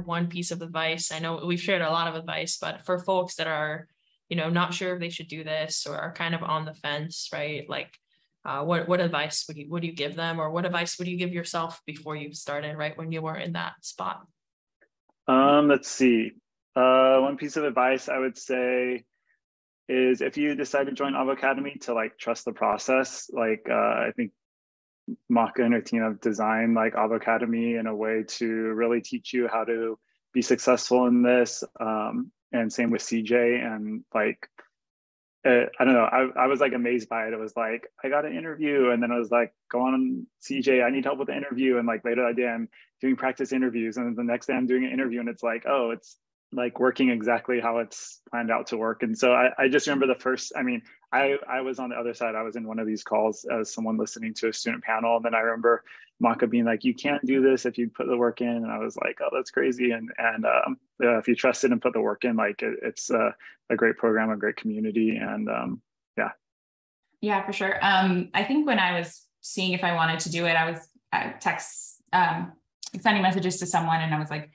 one piece of advice? I know we've shared a lot of advice, but for folks that are, not sure if they should do this or are kind of on the fence, right? Like, what advice would you give them, or what advice would you give yourself before you started, right, when you were in that spot? Let's see. One piece of advice I would say is, if you decide to join Avocademy, to like trust the process. Like I think Maka and her team have designed like Avocademy in a way to really teach you how to be successful in this. And same with CJ. And like, I don't know, I was like amazed by it. It was like, I got an interview, and then I was like, go on CJ, I need help with the interview. And like later that day I'm doing practice interviews, and the next day I'm doing an interview, and it's like, oh, it's like working exactly how it's planned out to work. And so I just remember I was on the other side. I was in one of these calls as someone listening to a student panel. And then I remember Maka being like, you can't do this if you put the work in. And I was like, oh, that's crazy. And if you trust it and put the work in, like it's a great program, a great community. And yeah. Yeah, for sure. I think when I was seeing if I wanted to do it, I was sending messages to someone, and I was like,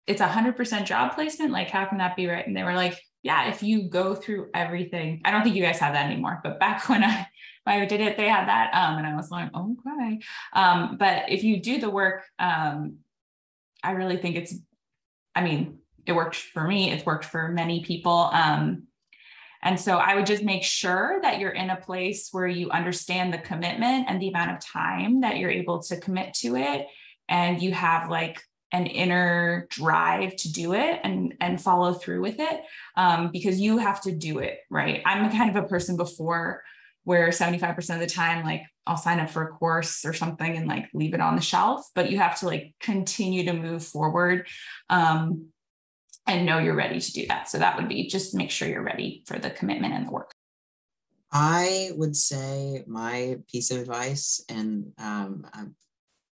it's 100% job placement. Like, how can that be right? And they were like, yeah, if you go through everything. I don't think you guys have that anymore, but back when I did it, they had that. And I was like, oh, okay. But if you do the work, I really think it worked for me. It's worked for many people. And so I would just make sure that you're in a place where you understand the commitment and the amount of time that you're able to commit to it. And you have like an inner drive to do it and follow through with it, because you have to do it, right? I'm kind of a person before where 75% of the time, like I'll sign up for a course or something and like leave it on the shelf, but you have to like continue to move forward and know you're ready to do that. So that would be just make sure you're ready for the commitment and the work. I would say my piece of advice, and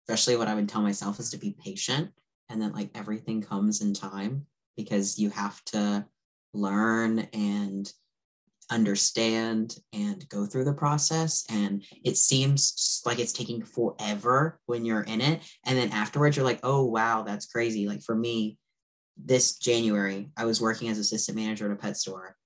especially what I would tell myself, is to be patient, and that like everything comes in time, because you have to learn and understand and go through the process. And it seems like it's taking forever when you're in it. And then afterwards you're like, oh, wow, that's crazy. Like for me, this January, I was working as assistant manager at a pet store,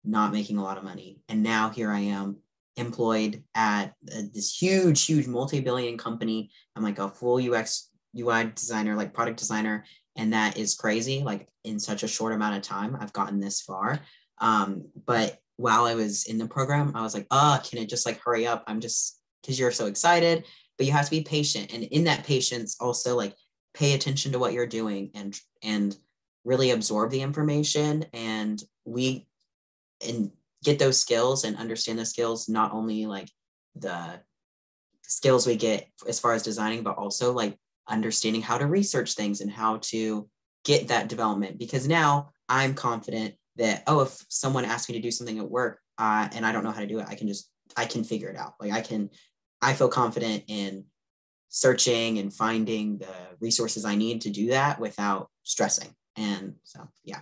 not making a lot of money. And now here I am employed at this huge multi-billion company. I'm like a full UX UI designer, like product designer. And that is crazy. Like in such a short amount of time, I've gotten this far. But while I was in the program, I was like, can it just like hurry up? Because you're so excited, but you have to be patient. And in that patience, also like pay attention to what you're doing and really absorb the information and get those skills and understand the skills, not only like the skills we get as far as designing, but also like understanding how to research things and how to get that development. Because now I'm confident that, if someone asks me to do something at work and I don't know how to do it, I can figure it out. Like I feel confident in searching and finding the resources I need to do that without stressing. And so, yeah.